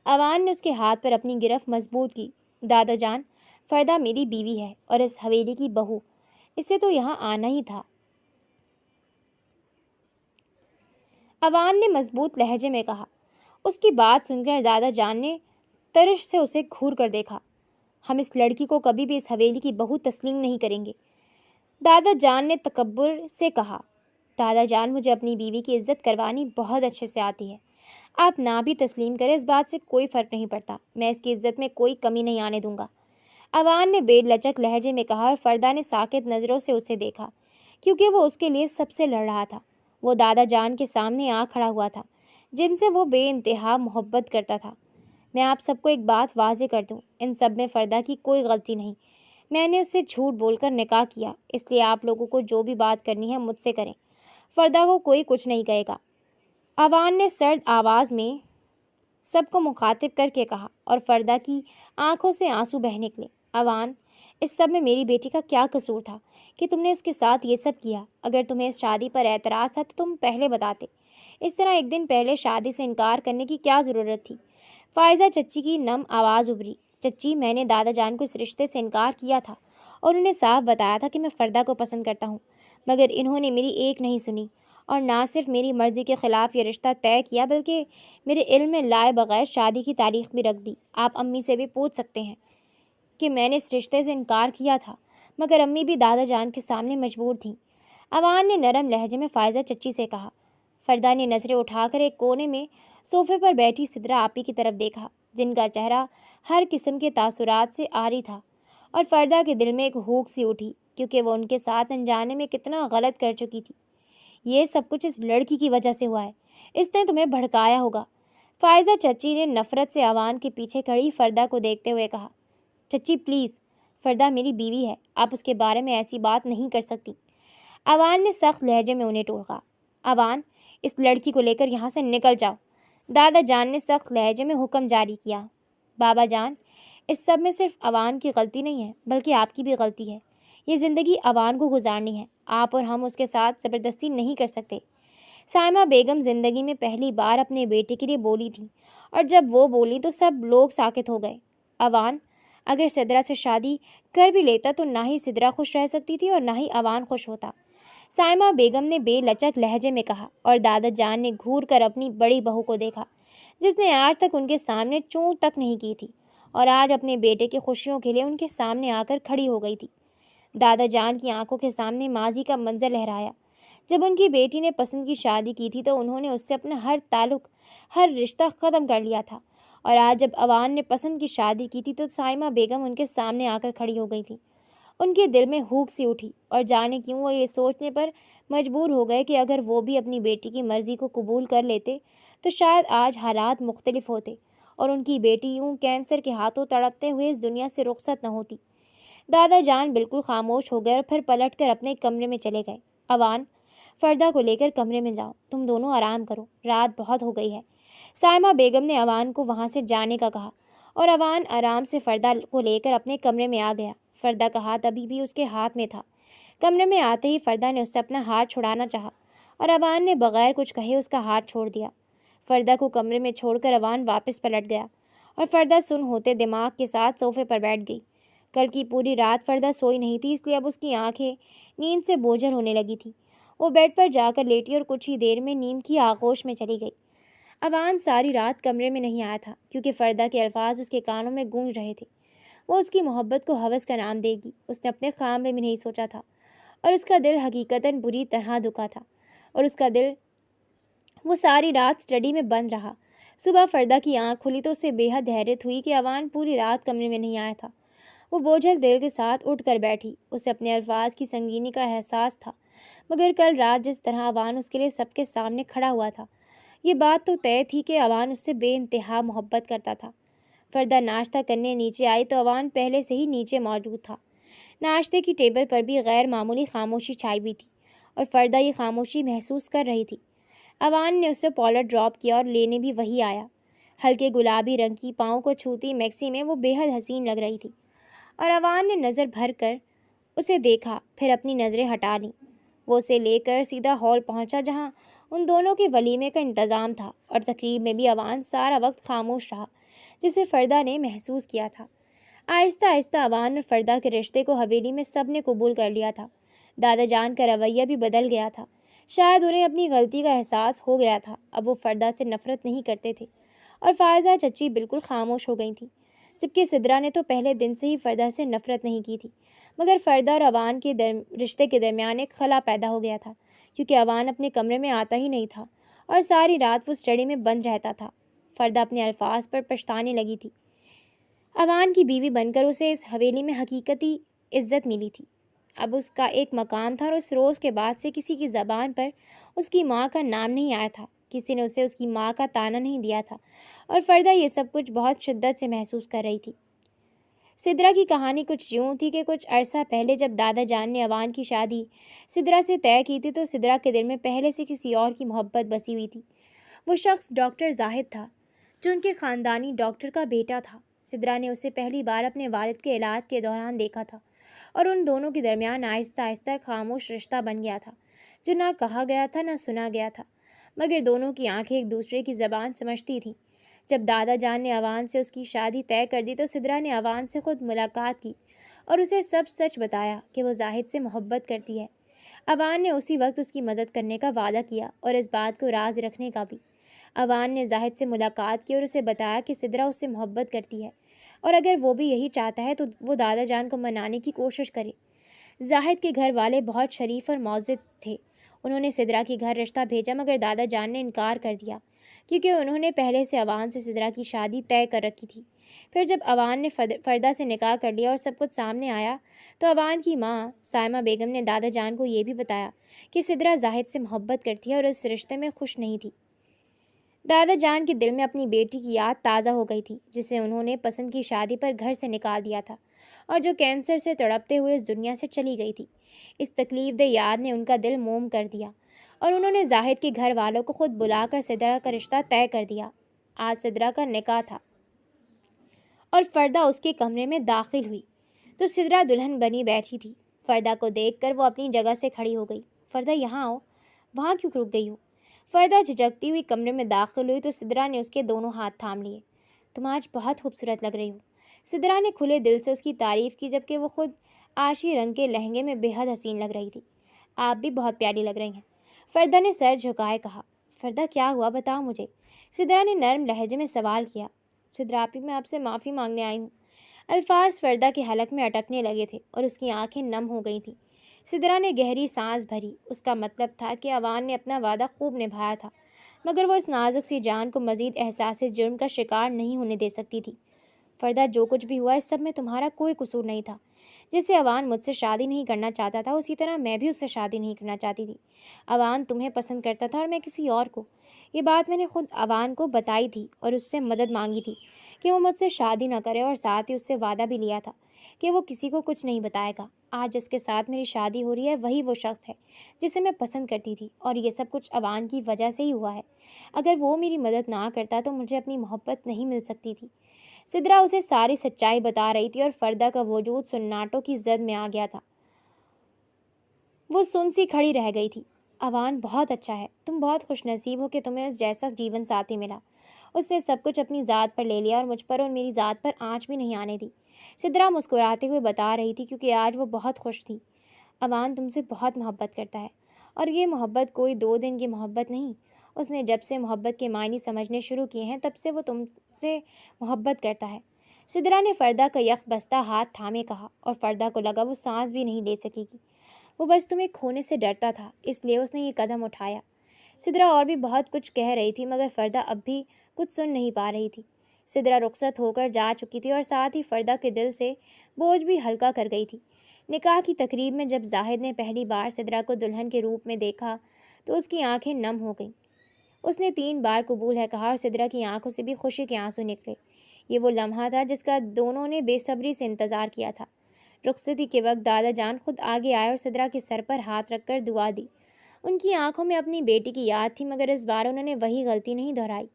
A: اوان نے اس کے ہاتھ پر اپنی گرفت مضبوط کی۔ دادا جان، فردا میری بیوی ہے اور اس حویلی کی بہو، اسے تو یہاں آنا ہی تھا، اوان نے مضبوط لہجے میں کہا۔ اس کی بات سن کر دادا جان نے ترش سے اسے گھور کر دیکھا۔ ہم اس لڑکی کو کبھی بھی اس حویلی کی بہو تسلیم نہیں کریں گے، دادا جان نے تکبر سے کہا۔ دادا جان، مجھے اپنی بیوی کی عزت کروانی بہت اچھے سے آتی ہے، آپ نہ بھی تسلیم کریں اس بات سے کوئی فرق نہیں پڑتا، میں اس کی عزت میں کوئی کمی نہیں آنے دوں گا، اوان نے بے لچک لہجے میں کہا اور فردا نے ساکت نظروں سے اسے دیکھا، کیونکہ وہ اس کے لیے سب سے لڑ رہا تھا۔ وہ دادا جان کے سامنے آ کھڑا ہوا تھا جن سے وہ بے انتہا محبت کرتا تھا۔ میں آپ سب کو ایک بات واضح کر دوں، ان سب میں فردا کی کوئی غلطی نہیں، میں نے اس سے جھوٹ بول کر نکاح کیا، اس لیے آپ لوگوں کو جو بھی بات کرنی ہے مجھ سے کریں، فردا کو کوئی کچھ نہیں کہے گا، اوان نے سرد آواز میں سب کو مخاطب کر کے کہا اور فردا کی آنکھوں سے آنسو بہہ نکلے۔ اوان، اس سب میں میری بیٹی کا کیا قصور تھا کہ تم نے اس کے ساتھ یہ سب کیا؟ اگر تمہیں اس شادی پر اعتراض تھا تو تم پہلے بتاتے، اس طرح ایک دن پہلے شادی سے انکار کرنے کی کیا ضرورت تھی؟ فائزہ چچی کی نم آواز ابھری۔ چچی، میں نے دادا جان کو اس رشتے سے انکار کیا تھا اور انہیں صاف بتایا تھا کہ میں فردا کو پسند کرتا ہوں، مگر انہوں نے میری ایک نہیں سنی اور نہ صرف میری مرضی کے خلاف یہ رشتہ طے کیا بلکہ میرے علم میں لائے بغیر شادی کی تاریخ بھی رکھ دی۔ آپ امی سے بھی پوچھ سکتے ہیں کہ میں نے اس رشتے سے انکار کیا تھا، مگر امی بھی دادا جان کے سامنے مجبور تھیں، اوان نے نرم لہجے میں فائزہ چچی سے کہا۔ فردا نے نظریں اٹھا کر ایک کونے میں صوفے پر بیٹھی سدرا آپی کی طرف دیکھا، جن کا چہرہ ہر قسم کے تاثرات سے عاری تھا، اور فردا کے دل میں ایک ہوک سی اٹھی، کیونکہ وہ ان کے ساتھ انجانے میں کتنا غلط کر چکی تھی۔ یہ سب کچھ اس لڑکی کی وجہ سے ہوا ہے، اس نے تمہیں بھڑکایا ہوگا، فائزہ چچی نے نفرت سے اوان کے پیچھے کھڑی فردا کو دیکھتے ہوئے کہا۔ چچی پلیز، فردا میری بیوی ہے، آپ اس کے بارے میں ایسی بات نہیں کر سکتی، اوان نے سخت لہجے میں انہیں ٹوکا۔ اوان، اس لڑکی کو لے کر یہاں سے نکل جاؤ، دادا جان نے سخت لہجے میں حکم جاری کیا۔ بابا جان،
B: اس سب میں صرف اوان کی غلطی نہیں ہے بلکہ آپ کی بھی غلطی ہے۔ یہ زندگی اوان کو گزارنی ہے، آپ اور ہم اس کے ساتھ زبردستی نہیں کر سکتے۔ سائمہ بیگم زندگی میں پہلی بار اپنے بیٹے کے لیے بولی تھی، اور جب وہ بولی تو سب لوگ ساکت ہو گئے۔ اوان اگر سدرا سے شادی کر بھی لیتا تو نہ ہی سدرا خوش رہ سکتی تھی اور نہ ہی اوان خوش ہوتا، سائمہ بیگم نے بے لچک لہجے میں کہا، اور دادا جان نے گھور کر اپنی بڑی بہو کو دیکھا جس نے آج تک ان کے سامنے چوں تک نہیں کی تھی اور آج اپنے بیٹے کی خوشیوں کے لیے ان کے سامنے آ کر کھڑی ہو گئی تھی۔ دادا جان کی آنکھوں کے سامنے ماضی کا منظر لہرایا۔ جب ان کی بیٹی نے پسند کی شادی کی تھی تو انہوں نے اس سے اپنا ہر تعلق، ہر رشتہ ختم کر لیا تھا، اور آج جب اوان نے پسند کی شادی کی تھی تو سائمہ بیگم ان کے سامنے آ کر کھڑی ہو گئی تھی۔ ان کے دل میں ہوک سی اٹھی، اور جانے کیوں وہ یہ سوچنے پر مجبور ہو گئے کہ اگر وہ بھی اپنی بیٹی کی مرضی کو قبول کر لیتے تو شاید آج حالات مختلف ہوتے اور ان کی بیٹی یوں کینسر کے ہاتھوں تڑپتے ہوئے اس دنیا سے رخصت نہ ہوتی۔ دادا جان بالکل خاموش ہو گئے اور پھر پلٹ کر اپنے کمرے میں چلے گئے۔ اوان، فردہ کو لے کر کمرے میں جاؤ، تم دونوں آرام کرو، رات بہت ہو گئی ہے۔ سائمہ بیگم نے اوان کو وہاں سے جانے کا کہا، اور اوان آرام سے فردہ کو لے کر اپنے کمرے میں آ گیا۔ فردہ کا ہاتھ ابھی بھی اس کے ہاتھ میں تھا۔ کمرے میں آتے ہی فردہ نے اس سے اپنا ہاتھ چھڑانا چاہا، اور اوان نے بغیر کچھ کہے اس کا ہاتھ چھوڑ دیا۔ فردہ کو کمرے میں چھوڑ کر اوان واپس پلٹ گیا، اور فردہ سن ہوتے دماغ کے ساتھ صوفے پر بیٹھ گئی۔ کل کی پوری رات فردہ سوئی نہیں تھی، اس لیے اب اس کی آنکھیں نیند سے بوجھل ہونے لگی تھی۔ وہ بیڈ پر جا کر لیٹی اور کچھ ہی دیر میں نیند کی آغوش میں چلی گئی۔ اوان ساری رات کمرے میں نہیں آیا تھا کیونکہ فردہ کے الفاظ اس کے کانوں میں گونج رہے تھے۔ وہ اس کی محبت کو ہوس کا نام دے گی، اس نے اپنے خواب میں بھی نہیں سوچا تھا، اور اس کا دل حقیقتاً بری طرح دکھا تھا، اور اس کا دل وہ ساری رات اسٹڈی میں بند رہا۔ صبح فردہ کی آنکھ کھلی تو اسے بے حد حیرت ہوئی کہ اوان پوری رات کمرے میں نہیں آیا تھا۔ وہ بوجھل دل کے ساتھ اٹھ کر بیٹھی، اسے اپنے الفاظ کی سنگینی کا احساس تھا، مگر کل رات جس طرح اوان اس کے لیے سب کے سامنے کھڑا ہوا تھا، یہ بات تو طے تھی کہ اوان اس سے بے انتہا محبت کرتا تھا۔ فردہ ناشتہ کرنے نیچے آئی تو اوان پہلے سے ہی نیچے موجود تھا۔ ناشتے کی ٹیبل پر بھی غیر معمولی خاموشی چھائی ہوئی تھی، اور فردہ یہ خاموشی محسوس کر رہی تھی۔ اوان نے اسے پالر ڈراپ کیا اور لینے بھی وہی آیا۔ ہلکے گلابی رنگ کی پاؤں کو چھوتی میکسی میں وہ بے حد حسین لگ رہی تھی، اور اوان نے نظر بھر کر اسے دیکھا، پھر اپنی نظریں ہٹا لیں۔ وہ اسے لے کر سیدھا ہال پہنچا جہاں ان دونوں کے ولیمے کا انتظام تھا، اور تقریب میں بھی اوان سارا وقت خاموش رہا جسے فردہ نے محسوس کیا تھا۔ آہستہ آہستہ اوان اور فردہ کے رشتے کو حویلی میں سب نے قبول کر لیا تھا۔ دادا جان کا رویہ بھی بدل گیا تھا، شاید انہیں اپنی غلطی کا احساس ہو گیا تھا۔ اب وہ فردہ سے نفرت نہیں کرتے تھے، اور فائزہ چچی بالکل خاموش ہو گئی تھیں، جبکہ سدرا نے تو پہلے دن سے ہی فردہ سے نفرت نہیں کی تھی، مگر فردہ اور اوان کے رشتے کے درمیان ایک خلا پیدا ہو گیا تھا، کیونکہ اوان اپنے کمرے میں آتا ہی نہیں تھا اور ساری رات وہ اسٹڈی میں بند رہتا تھا۔ فردہ اپنے الفاظ پر پچھتانے لگی تھی۔ اوان کی بیوی بن کر اسے اس حویلی میں حقیقتی عزت ملی تھی، اب اس کا ایک مقام تھا، اور اس روز کے بعد سے کسی کی زبان پر اس کی ماں کا نام نہیں آیا تھا، کسی نے اسے اس کی ماں کا طعنہ نہیں دیا تھا، اور فردہ یہ سب کچھ بہت شدت سے محسوس کر رہی تھی۔ سدرا کی کہانی کچھ یوں تھی کہ کچھ عرصہ پہلے جب دادا جان نے اوان کی شادی سدرا سے طے کی تھی تو سدرا کے دل میں پہلے سے کسی اور کی محبت بسی ہوئی تھی۔ وہ شخص ڈاکٹر زاہد تھا جو ان کے خاندانی ڈاکٹر کا بیٹا تھا۔ سدرا نے اسے پہلی بار اپنے والد کے علاج کے دوران دیکھا تھا، اور ان دونوں کے درمیان آہستہ آہستہ خاموش رشتہ بن گیا تھا جو نہ کہا گیا تھا نہ سنا گیا تھا، مگر دونوں کی آنکھیں ایک دوسرے کی زبان سمجھتی تھیں۔ جب دادا جان نے اوان سے اس کی شادی طے کر دی تو سدرا نے اوان سے خود ملاقات کی اور اسے سب سچ بتایا کہ وہ زاہد سے محبت کرتی ہے۔ اوان نے اسی وقت اس کی مدد کرنے کا وعدہ کیا اور اس بات کو راز رکھنے کا بھی۔ اوان نے زاہد سے ملاقات کی اور اسے بتایا کہ سدرا اس سے محبت کرتی ہے، اور اگر وہ بھی یہی چاہتا ہے تو وہ دادا جان کو منانے کی کوشش کرے۔ زاہد کے گھر والے بہت شریف اور معزز تھے۔ انہوں نے سدرا کے گھر رشتہ بھیجا، مگر دادا جان نے انکار کر دیا کیونکہ انہوں نے پہلے سے اوان سے سدرا کی شادی طے کر رکھی تھی۔ پھر جب اوان نے فردہ سے نکاح کر لیا اور سب کچھ سامنے آیا تو اوان کی ماں سائمہ بیگم نے دادا جان کو یہ بھی بتایا کہ سدرا زاہد سے محبت کرتی ہے اور اس رشتے میں خوش نہیں تھی۔ دادا جان کے دل میں اپنی بیٹی کی یاد تازہ ہو گئی تھی جسے انہوں نے پسند کی شادی پر گھر سے نکال دیا تھا اور جو کینسر سے تڑپتے ہوئے اس دنیا سے چلی گئی تھی۔ اس تکلیف دہ یاد نے ان کا دل موم کر دیا اور انہوں نے زاہد کے گھر والوں کو خود بلا کر سدرا کا رشتہ طے کر دیا۔ آج سدرا کا نکاح تھا اور فردہ اس کے کمرے میں داخل ہوئی تو سدرا دلہن بنی بیٹھی تھی۔ فردہ کو دیکھ کر وہ اپنی جگہ سے کھڑی ہو گئی۔ فردہ یہاں آؤ، وہاں کیوں رک گئی ہو؟ فردہ جھجکتی ہوئی کمرے میں داخل ہوئی تو سدرا نے اس کے دونوں ہاتھ تھام لیے۔ تم آج بہت خوبصورت لگ رہی ہو۔ سدرا نے کھلے دل سے اس کی تعریف کی، جبکہ وہ خود آشی رنگ کے لہنگے میں بے حد حسین لگ رہی تھی۔ آپ بھی بہت پیاری لگ رہی ہیں، فردہ نے سر جھکائے کہا۔ فردہ کیا ہوا، بتاؤ مجھے، سدرا نے نرم لہجے میں سوال کیا۔ سدرا آپی، میں آپ سے معافی مانگنے آئی ہوں۔ الفاظ فردہ کے حلق میں اٹکنے لگے تھے اور اس کی آنکھیں نم ہو گئی تھیں۔ سدرا نے گہری سانس بھری۔ اس کا مطلب تھا کہ اوان نے اپنا وعدہ خوب نبھایا تھا، مگر وہ اس نازک سی جان کو مزید احساس جرم کا شکار نہیں ہونے دے سکتی تھی۔ فردہ، جو کچھ بھی ہوا اس سب میں تمہارا کوئی قصور نہیں تھا۔ جیسے اوان مجھ سے شادی نہیں کرنا چاہتا تھا، اسی طرح میں بھی اس سے شادی نہیں کرنا چاہتی تھی۔ اوان تمہیں پسند کرتا تھا اور میں کسی اور کو۔ یہ بات میں نے خود اوان کو بتائی تھی اور اس سے مدد مانگی تھی کہ وہ مجھ سے شادی نہ کرے، اور ساتھ ہی اس سے وعدہ بھی لیا تھا کہ وہ کسی کو کچھ نہیں بتائے گا۔ آج جس کے ساتھ میری شادی ہو رہی ہے وہی وہ شخص ہے جسے میں پسند کرتی تھی، اور یہ سب کچھ اوان کی وجہ سے ہی ہوا ہے۔ اگر وہ میری مدد نہ کرتا تو مجھے اپنی محبت نہیں مل سکتی تھی۔ سدرا اسے ساری سچائی بتا رہی تھی اور فردہ کا وجود سناٹوں کی زد میں آ گیا تھا۔ وہ سن سی کھڑی رہ گئی تھی۔ اوان بہت اچھا ہے، تم بہت خوش نصیب ہو کہ تمہیں اس جیسا جیون ساتھی ملا۔ اس نے سب کچھ اپنی ذات پر لے لیا اور مجھ پر اور میری ذات پر آنچ بھی نہیں آنے دی، سدرا مسکراتے ہوئے بتا رہی تھی، کیونکہ آج وہ بہت خوش تھی۔ اوان تم سے بہت محبت کرتا ہے، اور یہ محبت کوئی 2 دن کی محبت نہیں۔ اس نے جب سے محبت کے معنی سمجھنے شروع کیے ہیں تب سے وہ تم سے محبت کرتا ہے۔ سدرا نے فردہ کا یک بستہ ہاتھ تھامے کہا، اور فردہ کو لگا وہ سانس بھی نہیں لے سکے گی۔ وہ بس تمہیں کھونے سے ڈرتا تھا، اس لیے اس نے یہ قدم اٹھایا۔ سدرا اور بھی بہت کچھ کہہ رہی تھی، مگر فردہ اب بھی کچھ سن نہیں پا رہی تھی۔ سدرا رخصت ہو کر جا چکی تھی اور ساتھ ہی فردہ کے دل سے بوجھ بھی ہلکا کر گئی تھی۔ نکاح کی تقریب میں جب زاہد نے پہلی بار سدرا کو دلہن کے روپ میں دیکھا تو اس کی آنکھیں نم ہو گئیں۔ اس نے 3 بار قبول ہے کہا اور سدرا کی آنکھوں سے بھی خوشی کے آنسو نکلے۔ یہ وہ لمحہ تھا جس کا دونوں نے بے صبری سے انتظار کیا تھا۔ رخصتی کے وقت دادا جان خود آگے آئے اور سدرا کے سر پر ہاتھ رکھ کر دعا دی۔ ان کی آنکھوں میں اپنی بیٹی کی یاد تھی، مگر اس بار انہوں نے وہی غلطی نہیں دہرائی۔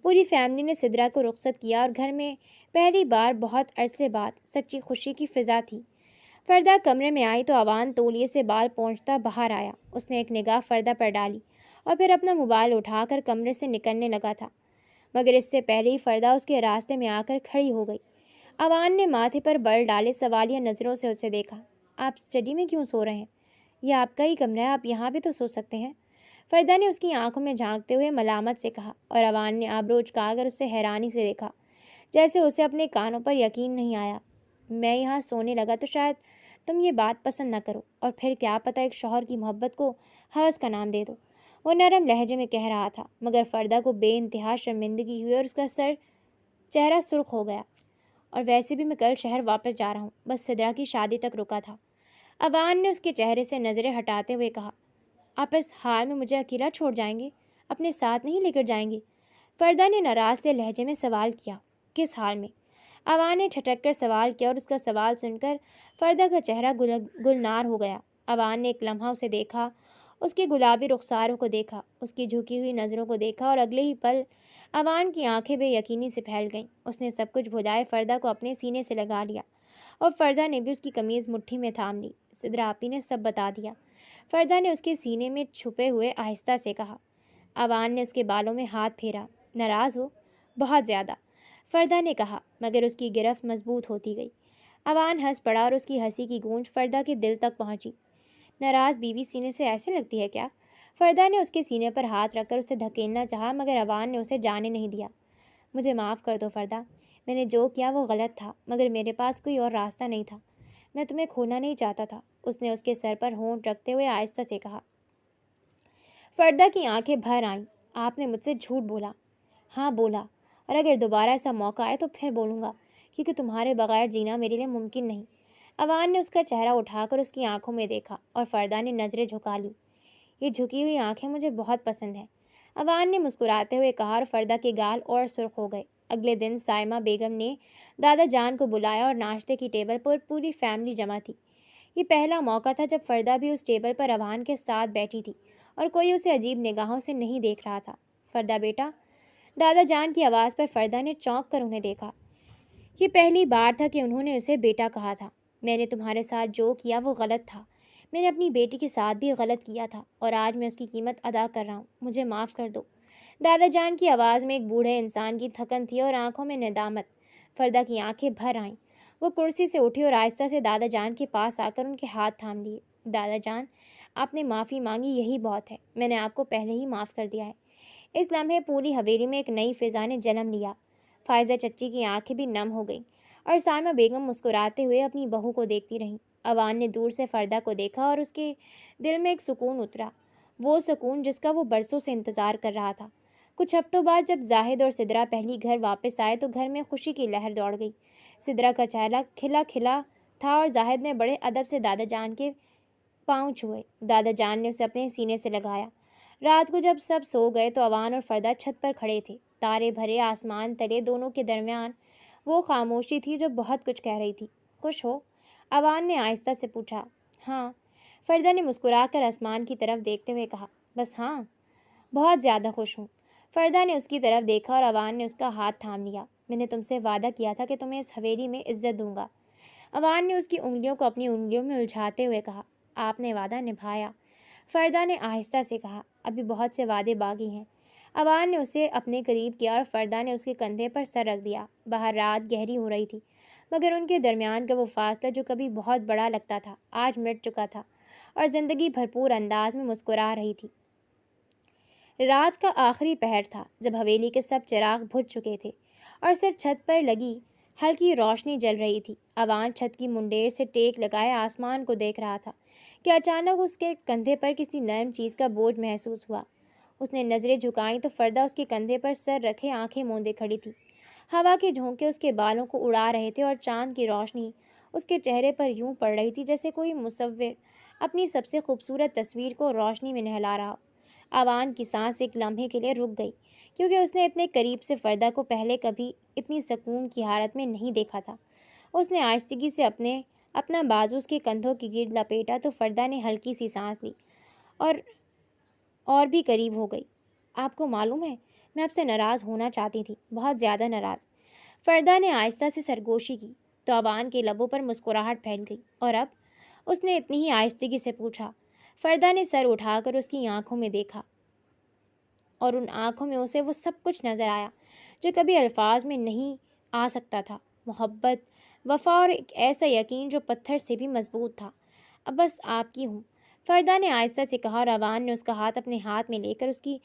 B: پوری فیملی نے سدرا کو رخصت کیا اور گھر میں پہلی بار بہت عرصے بعد سچی خوشی کی فضا تھی۔ فردہ کمرے میں آئی تو اوان تولیے سے بال پونچھتا باہر آیا۔ اس نے ایک نگاہ فردہ پر ڈالی اور پھر اپنا موبائل اٹھا کر کمرے سے نکلنے لگا تھا، مگر اس سے پہلے ہی فردہ اس کے راستے میں آ کر کھڑی ہو گئی۔ اوان نے ماتھے پر بل ڈالے سوالیہ نظروں سے اسے دیکھا۔ آپ اسٹڈی میں کیوں سو رہے ہیں؟ یہ آپ کا ہی کمرہ ہے، آپ یہاں بھی تو سو سکتے ہیں، فردہ نے اس کی آنکھوں میں جھانکتے ہوئے ملامت سے کہا، اور اوان نے آبرو اچکا کر اسے حیرانی سے دیکھا، جیسے اسے اپنے کانوں پر یقین نہیں آیا۔ میں یہاں سونے لگا تو شاید تم یہ بات پسند نہ کرو، اور پھر کیا پتہ ایک شوہر کی محبت کو ہوس کا نام دے دو، وہ نرم لہجے میں کہہ رہا تھا، مگر فردہ کو بے انتہا شرمندگی ہوئی اور اس کا چہرہ سرخ ہو گیا۔ اور ویسے بھی میں کل شہر واپس جا رہا ہوں، بس سدرا کی شادی تک رکا تھا۔ اوان نے اس کے چہرے سے نظریں ہٹاتے ہوئے کہا، آپ اس حال میں مجھے اکیلا چھوڑ جائیں گے، اپنے ساتھ نہیں لے کر جائیں گے؟ فردہ نے ناراض سے لہجے میں سوال کیا۔ کس حال میں؟ اوان نے ٹھٹک کر سوال کیا، اور اس کا سوال سن کر فردہ کا چہرہ گلنار ہو گیا۔ اوان نے ایک لمحہ اسے دیکھا، اس کے گلابی رخساروں کو دیکھا، اس کی جھکی ہوئی نظروں کو دیکھا، اور اگلے ہی پل اوان کی آنکھیں بے یقینی سے پھیل گئیں۔ اس نے سب کچھ بھلائے فردہ کو اپنے سینے سے لگا لیا، اور فردہ نے بھی اس کی قمیض مٹھی میں تھام لی۔ سدرا آپی نے سب بتا دیا، فردہ نے اس کے سینے میں چھپے ہوئے آہستہ سے کہا۔ اوان نے اس کے بالوں میں ہاتھ پھیرا۔ ناراض ہو؟ بہت زیادہ، فردہ نے کہا، مگر اس کی گرفت مضبوط ہوتی گئی۔ اوان ہنس پڑا اور اس کی ہنسی کی گونج فردہ کے دل تک پہنچی۔ ناراض بیوی سینے سے ایسے لگتی ہے کیا؟ فردہ نے اس کے سینے پر ہاتھ رکھ کر اسے دھکیلنا چاہا، مگر اوان نے اسے جانے نہیں دیا۔ مجھے معاف کر دو فردہ، میں نے جو کیا وہ غلط تھا، مگر میرے پاس کوئی اور راستہ نہیں تھا، میں تمہیں کھونا نہیں چاہتا تھا، اس نے اس کے سر پر ہونٹ رکھتے ہوئے آہستہ سے کہا۔ فردہ کی آنکھیں بھر آئیں۔ آپ نے مجھ سے جھوٹ بولا؟ ہاں بولا، اور اگر دوبارہ ایسا موقع آئے تو پھر بولوں گا، کیونکہ تمہارے بغیر جینا میرے لیے ممکن نہیں۔ اوان نے اس کا چہرہ اٹھا کر اس کی آنکھوں میں دیکھا، اور فردہ نے نظریں جھکا لی۔ یہ جھکی ہوئی آنکھیں مجھے بہت پسند ہیں، اوان نے مسکراتے ہوئے کہا، اور فردہ کے گال اور سرخ ہو گئے۔ اگلے دن سائمہ بیگم نے دادا جان کو بلایا اور ناشتے کی ٹیبل پر پوری فیملی جمع تھی۔ یہ پہلا موقع تھا جب فردہ بھی اس ٹیبل پر اوان کے ساتھ بیٹھی تھی، اور کوئی اسے عجیب نگاہوں سے نہیں دیکھ رہا تھا۔ فردہ بیٹا، دادا جان کی آواز پر فردہ نے چونک کر انہیں دیکھا۔ یہ پہلی بار تھا کہ انہوں نے اسے بیٹا کہا تھا۔ میں نے تمہارے ساتھ جو کیا وہ غلط تھا، میں نے اپنی بیٹی کے ساتھ بھی غلط کیا تھا اور آج میں اس کی قیمت ادا کر رہا ہوں، مجھے معاف کر دو۔ دادا جان کی آواز میں ایک بوڑھے انسان کی تھکن تھی اور آنکھوں میں ندامت۔ فردہ کی آنکھیں بھر آئیں۔ وہ کرسی سے اٹھی اور آہستہ سے دادا جان کے پاس آ کر ان کے ہاتھ تھام لیے۔ دادا جان، آپ نے معافی مانگی، یہی بہت ہے، میں نے آپ کو پہلے ہی معاف کر دیا ہے۔ اس لمحے پوری حویلی میں ایک نئی فضا نے جنم لیا۔ فائزہ چچی کی آنکھیں بھی نم ہو گئیں اور سائمہ بیگم مسکراتے ہوئے اپنی بہو کو دیکھتی رہیں۔ اوان نے دور سے فردہ کو دیکھا اور اس کے دل میں ایک سکون اترا، وہ سکون جس کا وہ برسوں سے انتظار کر رہا تھا۔ کچھ ہفتوں بعد جب زاہد اور سدرا پہلی گھر واپس آئے تو گھر میں خوشی کی لہر دوڑ گئی۔ سدرا کا چہرہ کھلا کھلا تھا اور زاہد نے بڑے ادب سے دادا جان کے پاؤں چھوئے۔ دادا جان نے اسے اپنے سینے سے لگایا۔ رات کو جب سب سو گئے تو اوان اور فردہ چھت پر کھڑے تھے۔ تارے بھرے آسمان تلے دونوں کے درمیان وہ خاموشی تھی جو بہت کچھ کہہ رہی تھی۔ خوش ہو؟ اوان نے آہستہ سے پوچھا۔ ہاں، فردہ نے مسکرا کر آسمان کی طرف دیکھتے ہوئے کہا۔ بس ہاں، بہت زیادہ خوش ہوں۔ فردہ نے اس کی طرف دیکھا اور اوان نے اس کا ہاتھ تھام لیا۔ میں نے تم سے وعدہ کیا تھا کہ تمہیں اس حویلی میں عزت دوں گا۔ اوان نے اس کی انگلیوں کو اپنی انگلیوں میں الجھاتے ہوئے کہا۔ آپ نے وعدہ نبھایا، فردہ نے آہستہ سے کہا۔ ابھی بہت سے وعدے باقی ہیں۔ اوان نے اسے اپنے قریب کیا اور فردہ نے اس کے کندھے پر سر رکھ دیا۔ باہر رات گہری ہو رہی تھی مگر ان کے درمیان کا وہ فاصلہ جو کبھی بہت بڑا لگتا تھا آج مٹ چکا تھا اور زندگی بھرپور انداز میں مسکرا رہی تھی۔ رات کا آخری پہر تھا جب حویلی کے سب چراغ بجھ چکے تھے اور صرف چھت پر لگی ہلکی روشنی جل رہی تھی۔ اوان چھت کی منڈیر سے ٹیک لگائے آسمان کو دیکھ رہا تھا کہ اچانک اس کے کندھے پر کسی نرم چیز کا بوجھ محسوس ہوا۔ اس نے نظریں جھکائیں تو فردہ اس کے کندھے پر سر رکھے آنکھیں موندے کھڑی تھی۔ ہوا کے جھونکے اس کے بالوں کو اڑا رہے تھے اور چاند کی روشنی اس کے چہرے پر یوں پڑ رہی تھی جیسے کوئی مصور اپنی سب سے خوبصورت تصویر کو روشنی میں نہلا رہا ہو۔ اوان کی سانس ایک لمحے کے لیے رک گئی کیونکہ اس نے اتنے قریب سے فردہ کو پہلے کبھی اتنی سکون کی حالت میں نہیں دیکھا تھا۔ اس نے آہستگی سے اپنا بازو اس کے کندھوں کے گرد لپیٹا تو فردہ نے ہلکی سی سانس لی اور بھی قریب ہو گئی۔ آپ کو معلوم ہے میں آپ سے ناراض ہونا چاہتی تھی، بہت زیادہ ناراض۔ فردہ نے آہستہ سے سرگوشی کی تو اوان کے لبوں پر مسکراہٹ پھیل گئی۔ اور اب؟ اس نے اتنی ہی آہستگی سے پوچھا۔ فردہ نے سر اٹھا کر اس کی آنکھوں میں دیکھا اور ان آنکھوں میں اسے وہ سب کچھ نظر آیا جو کبھی الفاظ میں نہیں آ سکتا تھا، محبت، وفا اور ایک ایسا یقین جو پتھر سے بھی مضبوط تھا۔ اب بس آپ کی ہوں، فردہ نے آہستہ سے کہا اور اوان نے اس کا ہاتھ اپنے ہاتھ میں لے کر اس کی